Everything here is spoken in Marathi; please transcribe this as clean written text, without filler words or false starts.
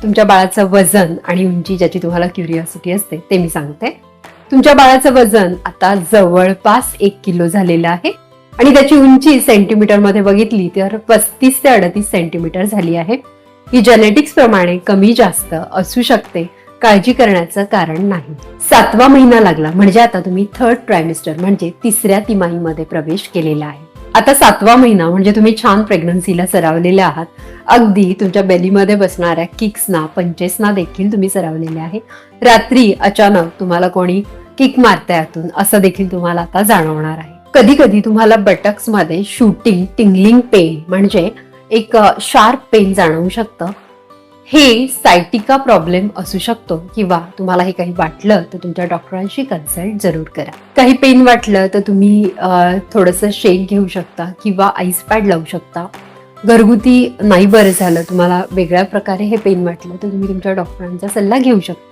तुमच्या बाळाचं वजन आणि उंची ज्याची तुम्हाला क्युरिओसिटी असते ते मी सांगते. तुमच्या बाळाचं वजन आता जवळपास 1 किलो झालेलं आहे आणि त्याची उंची सेंटीमीटर मध्ये बघितली तर 35 ते 38 सेंटीमीटर झाली आहे. ही जेनेटिक्स प्रमाणे कमी जास्त असू शकते, काळजी करण्याचं कारण नाही. 7वा महिना लागला म्हणजे आता तुम्ही 3rd ट्रायमिस्टर म्हणजे 3ऱ्या तिमाहीमध्ये प्रवेश केलेला आहे. आता 7वा महिना म्हणजे तुम्ही छान प्रेग्नन्सीला सरावलेले आहात. अगदी तुमच्या बेलीमध्ये बसणाऱ्या किक्सना, पंचेसना देखील तुम्ही सरावलेले आहे. रात्री अचानक तुम्हाला कोणी किक मारते आतून असं देखील तुम्हाला आता जाणवणार आहे. कधी कधी तुम्हाला बटक्स मध्ये शूटिंग, टिंगलिंग पेन म्हणजे एक शार्प पेन जाणवू शकतं. हे सायटिका प्रॉब्लेम असू शकतो किंवा तुम्हाला हे काही वाटलं तर तुमच्या डॉक्टरांशी कन्सल्ट जरूर करा. काही पेन वाटलं तर तुम्ही थोडंसं शेक घेऊ शकता किंवा आईस पॅड लावू शकता. घरगुती नाही बरं झालं, तुम्हाला वेगळ्या प्रकारे हे पेन वाटलं तर तुम्ही तुमच्या डॉक्टरांचा सल्ला घेऊ शकता.